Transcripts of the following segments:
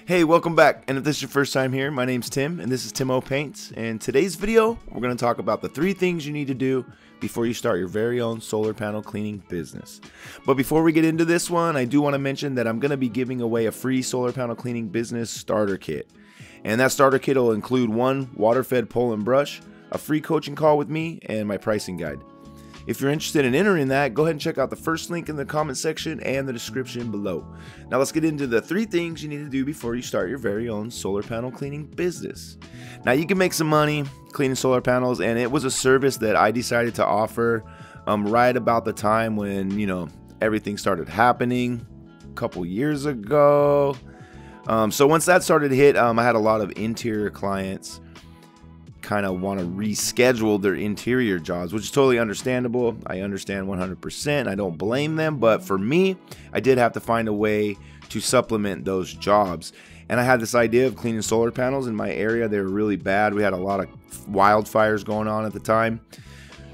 Hey, welcome back. And if this is your first time here, my name's Tim and this is Tim O Paints. And today's video, we're going to talk about the 3 things you need to do before you start your very own solar panel cleaning business. But before we get into this one, I do want to mention that I'm going to be giving away a free solar panel cleaning business starter kit. And that starter kit will include 1 water-fed pole and brush, a free coaching call with me, and my pricing guide. If you're interested in entering that, go ahead and check out the first link in the comment section and the description below. Now let's get into the 3 things you need to do before you start your very own solar panel cleaning business. Now you can make some money cleaning solar panels, and it was a service that I decided to offer right about the time when, everything started happening a couple years ago. So once that started to hit, I had a lot of interior clients kind of want to reschedule their interior jobs, which is totally understandable. I understand 100%. I don't blame them, but for me, I did have to find a way to supplement those jobs. And I had this idea of cleaning solar panels in my area. They were really bad. We had a lot of wildfires going on at the time.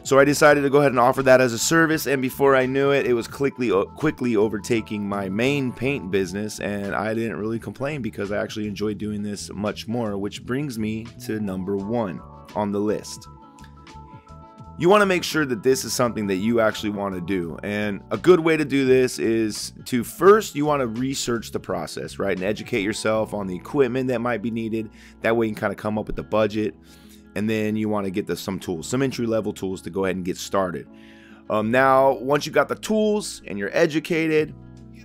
So I decided to go ahead and offer that as a service, and before I knew it, it was quickly overtaking my main paint business, and I didn't really complain because I actually enjoyed doing this much more, which brings me to number 1 on the list. You want to make sure that this is something that you actually want to do, and a good way to do this is to first, you want to research the process, right, and educate yourself on the equipment that might be needed. That way you can kind of come up with the budget. And then you want to get some tools, some entry-level tools to go ahead and get started. Now, once you got the tools and you're educated,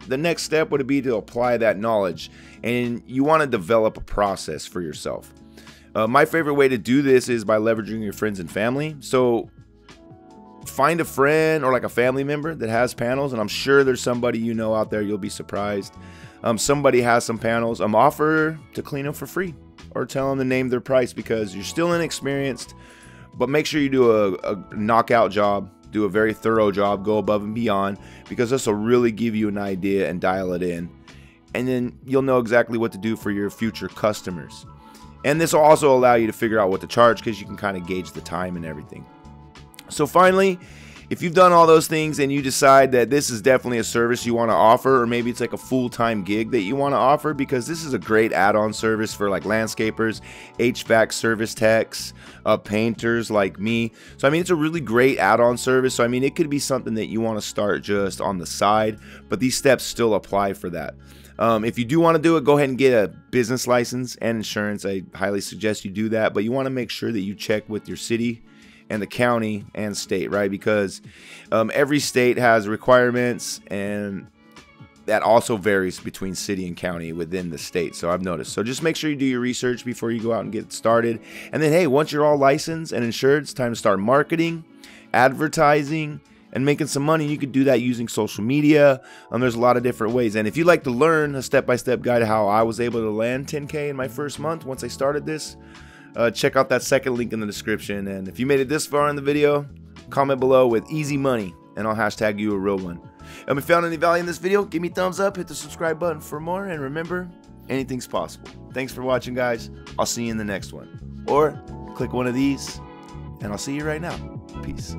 the next step would be to apply that knowledge. And you want to develop a process for yourself. My favorite way to do this is by leveraging your friends and family. So find a friend or like a family member that has panels, and I'm sure there's somebody out there, you'll be surprised. Somebody has some panels. Offer to clean them for free. Or tell them to name their price, because you're still inexperienced, but make sure you do a knockout job, do a very thorough job, go above and beyond, because this will really give you an idea and dial it in, and then you'll know exactly what to do for your future customers. And this will also allow you to figure out what to charge, because you can kind of gauge the time and everything. So finally, if you've done all those things and you decide that this is definitely a service you want to offer, or maybe it's like a full-time gig that you want to offer, because this is a great add-on service for like landscapers, HVAC service techs, painters like me. So I mean, it's a really great add-on service. So I mean, it could be something that you want to start just on the side, but these steps still apply for that. If you do want to do it, go ahead and get a business license and insurance. I highly suggest you do that, but you want to make sure that you check with your city and the county and state, right? Because every state has requirements, and that also varies between city and county within the state. So I've noticed. So just make sure you do your research before you go out and get started. And then, hey, once you're all licensed and insured, it's time to start marketing, advertising, and making some money. You could do that using social media. There's a lot of different ways. And if you'd like to learn a step-by-step guide to how I was able to land 10K in my first month once I started this, check out that second link in the description. And if you made it this far in the video, comment below with easy money and I'll hashtag you a real one. And if you found any value in this video, give me a thumbs up, hit the subscribe button for more, and remember, anything's possible. Thanks for watching, guys. I'll see you in the next one. Or click one of these and I'll see you right now. Peace.